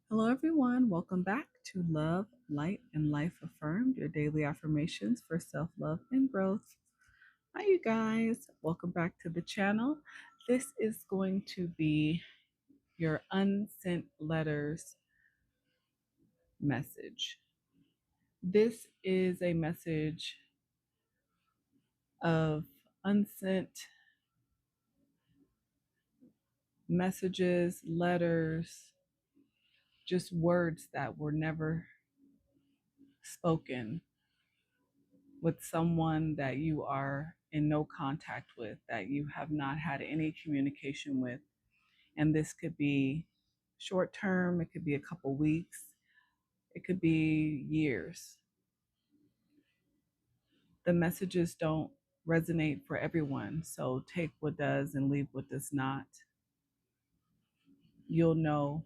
Hello, everyone. Welcome back to Love, Light, and Life Affirmed, your daily affirmations for self love and growth. Hi, you guys. Welcome back to the channel. This is going to be your unsent letters message. This is a message of unsent messages, letters, just words that were never spoken with someone that you are in no contact with, that you have not had any communication with. And this could be short term, it could be a couple weeks, it could be years. The messages don't resonate for everyone. So take what does and leave what does not. You'll know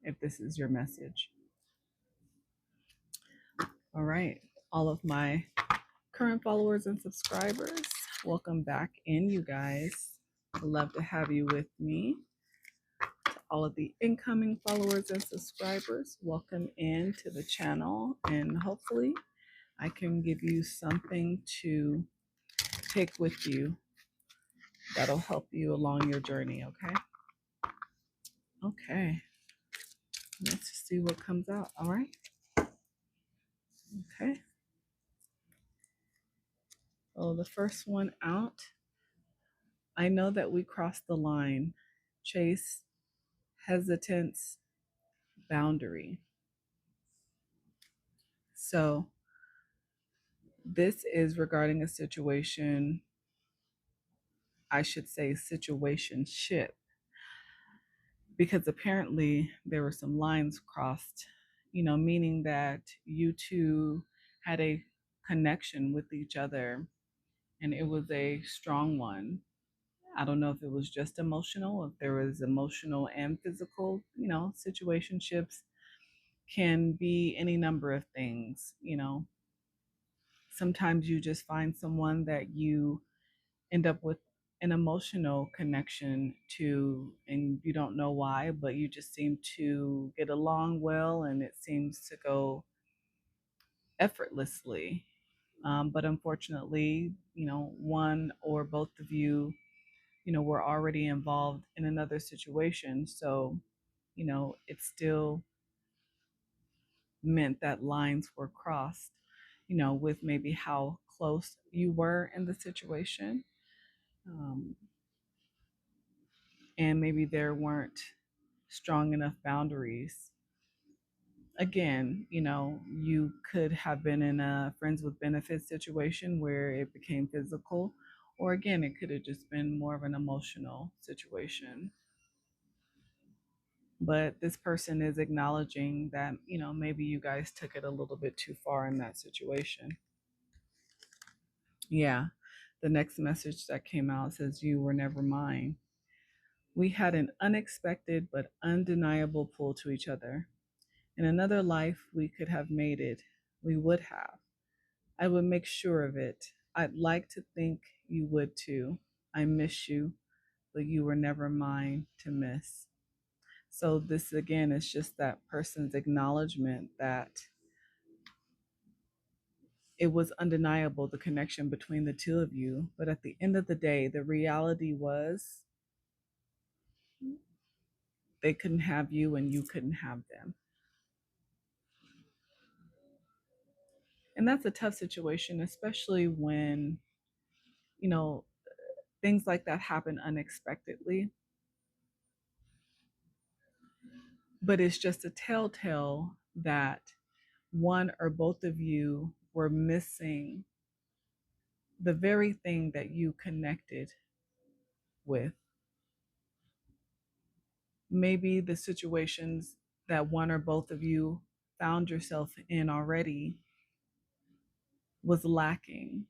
if this is your message. All right. All of my current followers and subscribers, welcome back in, you guys. I'd love to have you with me. All of the incoming followers and subscribers, welcome in to the channel, and hopefully I can give you something to take with you that'll help you along your journey. Okay, let's see what comes out. All right. Okay, so the first one out, I know that we crossed the line. Chase, hesitance, boundary. So this is regarding a situation, I should say situationship, because apparently there were some lines crossed, meaning that you two had a connection with each other and it was a strong one. I don't know if it was just emotional, if there was emotional and physical. Situationships can be any number of things. Sometimes you just find someone that you end up with an emotional connection to, and you don't know why, but you just seem to get along well and it seems to go effortlessly. But unfortunately, one or both of you, were already involved in another situation. So, it still meant that lines were crossed, with maybe how close you were in the situation. Um, and maybe there weren't strong enough boundaries. Again, you could have been in a friends with benefits situation where it became physical, or again, it could have just been more of an emotional situation. But this person is acknowledging that, maybe you guys took it a little bit too far in that situation. Yeah. The next message that came out says, "You were never mine. We had an unexpected but undeniable pull to each other. In another life, we could have made it. We would have. I would make sure of it. I'd like to think you would too. I miss you, but you were never mine to miss." So, this again is just that person's acknowledgement that it was undeniable, the connection between the two of you. But at the end of the day, the reality was they couldn't have you and you couldn't have them. And that's a tough situation, especially when, you know, things like that happen unexpectedly. But it's just a telltale that one or both of you were missing the very thing that you connected with. Maybe the situations that one or both of you found yourself in already was lacking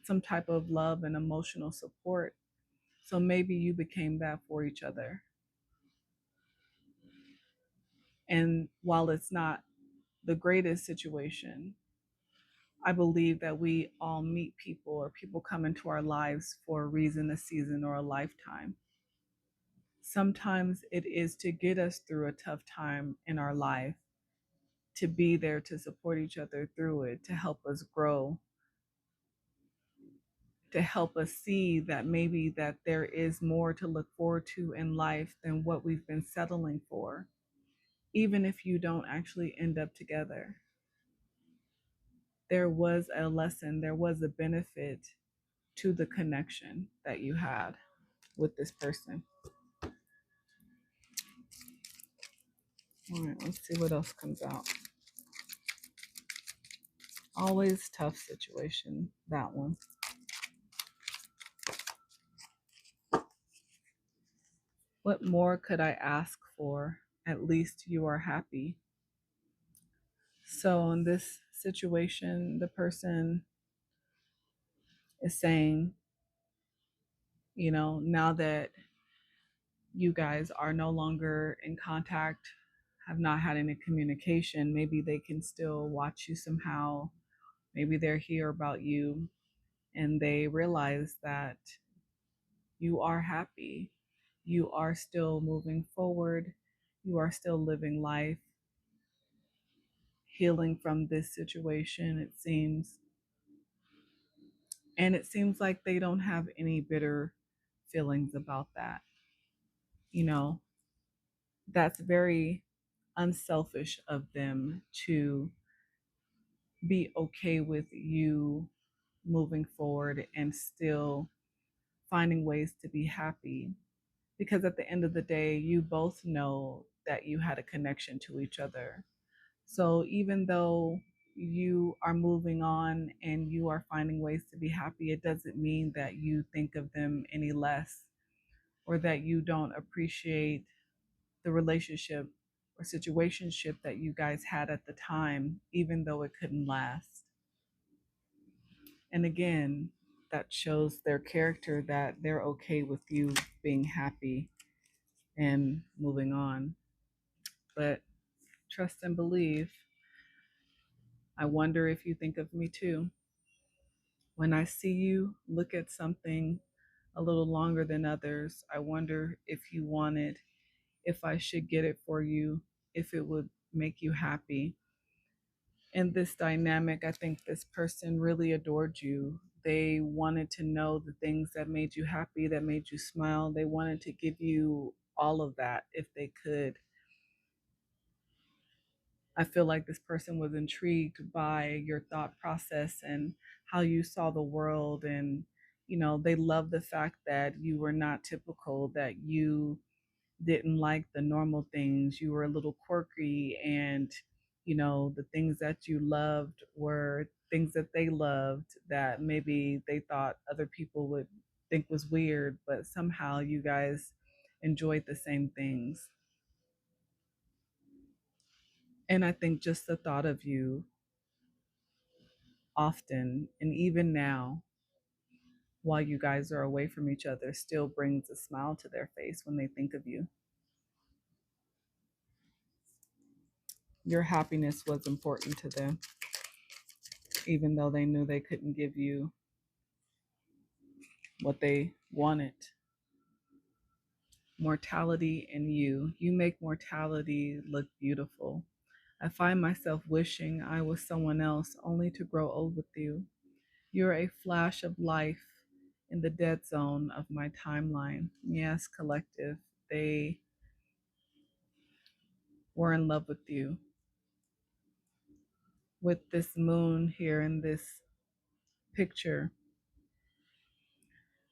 some type of love and emotional support. So maybe you became that for each other. And while it's not the greatest situation, I believe that we all meet people, or people come into our lives for a reason, a season, or a lifetime. Sometimes it is to get us through a tough time in our life, to be there to support each other through it, to help us grow, to help us see that maybe that there is more to look forward to in life than what we've been settling for, even if you don't actually end up together. There was a lesson, there was a benefit to the connection that you had with this person. All right, let's see what else comes out. Always tough situation, that one. What more could I ask for? At least you are happy. So, in this situation, the person is saying, now that you guys are no longer in contact, have not had any communication, maybe they can still watch you somehow. Maybe they're here about you and they realize that you are happy. You are still moving forward. You are still living life, healing from this situation, it seems. And it seems like they don't have any bitter feelings about that. You know, that's very unselfish of them to be okay with you moving forward and still finding ways to be happy. Because at the end of the day, you both know that you had a connection to each other. So even though you are moving on and you are finding ways to be happy, it doesn't mean that you think of them any less or that you don't appreciate the relationship or situationship that you guys had at the time, even though it couldn't last. And again, that shows their character that they're okay with you being happy and moving on. But trust and believe. I wonder if you think of me too. When I see you look at something a little longer than others, I wonder if you wanted, if I should get it for you, if it would make you happy. In this dynamic, I think this person really adored you. They wanted to know the things that made you happy, that made you smile. They wanted to give you all of that if they could. I feel like this person was intrigued by your thought process and how you saw the world. And, they love the fact that you were not typical, that you didn't like the normal things. You were a little quirky, and, the things that you loved were things that they loved that maybe they thought other people would think was weird, but somehow you guys enjoyed the same things. And I think just the thought of you often, and even now, while you guys are away from each other, still brings a smile to their face when they think of you. Your happiness was important to them, even though they knew they couldn't give you what they wanted. Mortality and you make mortality look beautiful. I find myself wishing I was someone else only to grow old with you. You're a flash of life in the dead zone of my timeline. Yes, collective, they were in love with you. With this moon here in this picture,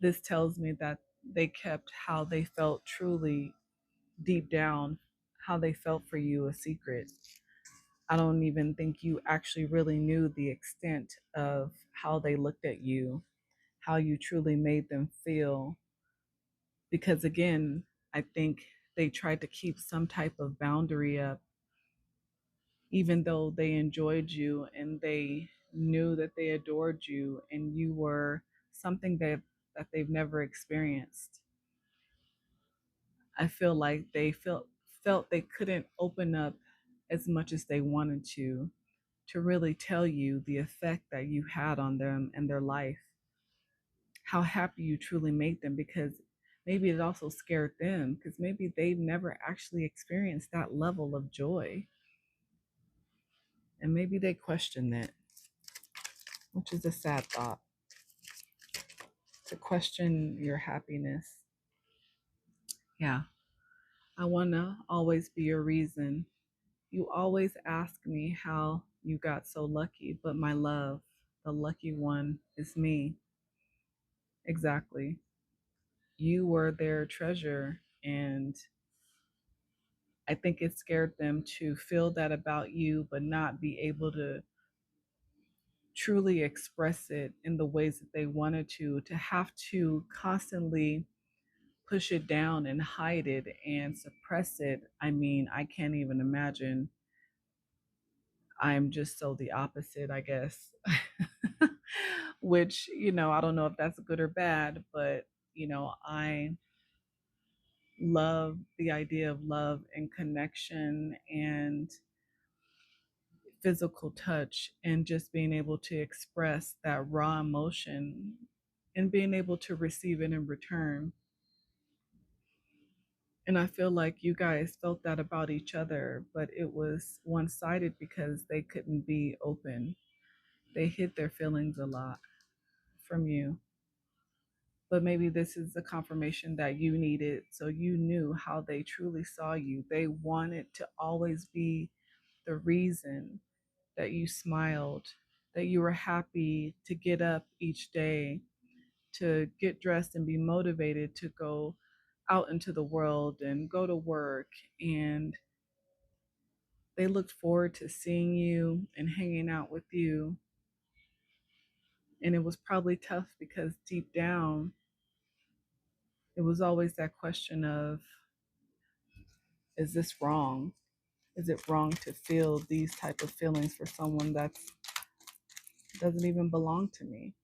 this tells me that they kept how they felt truly deep down, how they felt for you a secret. I don't even think you actually really knew the extent of how they looked at you, how you truly made them feel. Because again, I think they tried to keep some type of boundary up, even though they enjoyed you and they knew that they adored you and you were something that they've never experienced. I feel like they felt they couldn't open up as much as they wanted to really tell you the effect that you had on them and their life, how happy you truly made them, because maybe it also scared them because maybe they've never actually experienced that level of joy. And maybe they question it, which is a sad thought, to question your happiness. Yeah, I want to always be your reason. You always ask me how you got so lucky, but my love, the lucky one is me. Exactly. You were their treasure. And I think it scared them to feel that about you, but not be able to truly express it in the ways that they wanted to have to constantly push it down and hide it and suppress it. I mean, I can't even imagine. I'm just so the opposite, I guess. Which, I don't know if that's good or bad, but, I love the idea of love and connection and physical touch and just being able to express that raw emotion and being able to receive it in return. And I feel like you guys felt that about each other, but it was one sided because they couldn't be open. They hid their feelings a lot from you. But maybe this is the confirmation that you needed so you knew how they truly saw you. They wanted to always be the reason that you smiled, that you were happy to get up each day, to get dressed and be motivated to go out into the world and go to work. And they looked forward to seeing you and hanging out with you. And it was probably tough because deep down, it was always that question of, is this wrong? Is it wrong to feel these type of feelings for someone that doesn't even belong to me?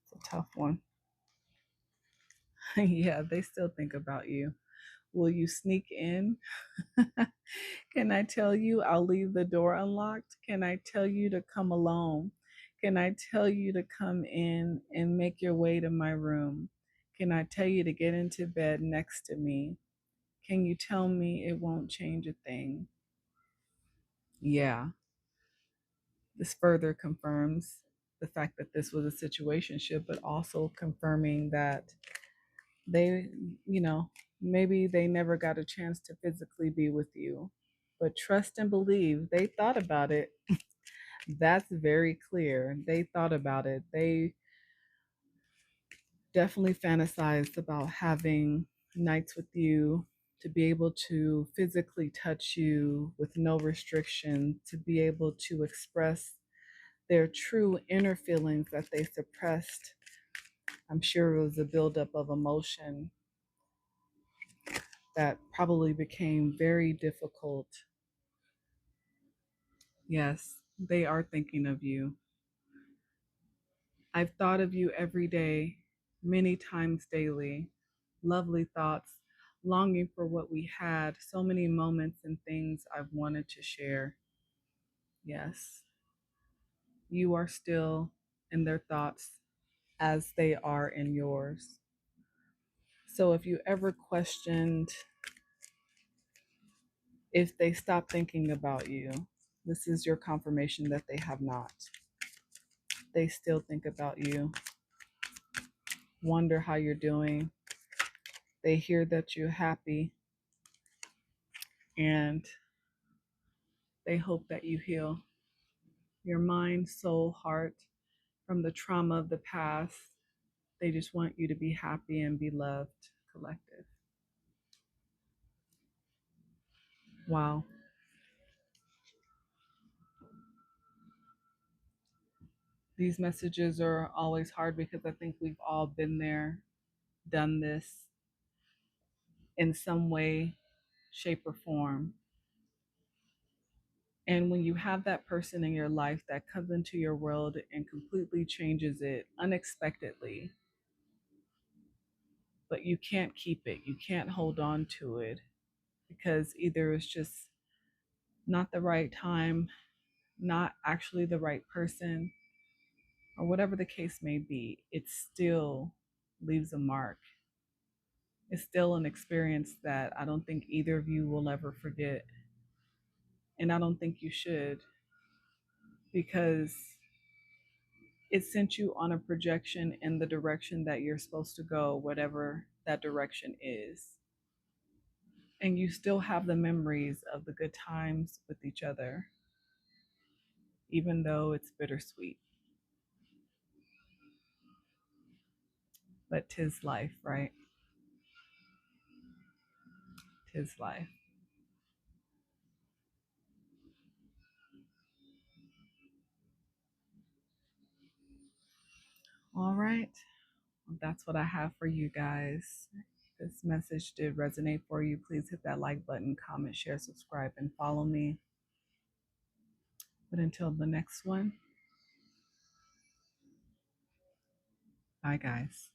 It's a tough one. Yeah, they still think about you. Will you sneak in? Can I tell you I'll leave the door unlocked? Can I tell you to come alone? Can I tell you to come in and make your way to my room? Can I tell you to get into bed next to me? Can you tell me it won't change a thing? Yeah, this further confirms the fact that this was a situationship, but also confirming that they, you know, maybe they never got a chance to physically be with you. But trust and believe they thought about it. That's very clear. They thought about it. They definitely fantasized about having nights with you, to be able to physically touch you with no restriction, to be able to express their true inner feelings that they suppressed. I'm sure it was a buildup of emotion that probably became very difficult. Yes, they are thinking of you. I've thought of you every day, many times daily. Lovely thoughts, longing for what we had, so many moments and things I've wanted to share. Yes, you are still in their thoughts as they are in yours. So if you ever questioned if they stop thinking about you, this is your confirmation that they have not. They still think about you, wonder how you're doing. They hear that you're happy and they hope that you heal your mind, soul, heart from the trauma of the past. They just want you to be happy and be loved. Collective. Wow. These messages are always hard because I think we've all been there, done this in some way, shape, or form. And when you have that person in your life that comes into your world and completely changes it unexpectedly, but you can't keep it, you can't hold on to it because either it's just not the right time, not actually the right person, or whatever the case may be, it's still leaves a mark. It's still an experience that I don't think either of you will ever forget. And I don't think you should, because it sent you on a projection in the direction that you're supposed to go, whatever that direction is. And you still have the memories of the good times with each other, even though it's bittersweet. But 'tis life, right? 'Tis life. All right. Well, that's what I have for you guys. If this message did resonate for you, please hit that like button, comment, share, subscribe, and follow me. But until the next one, bye, guys.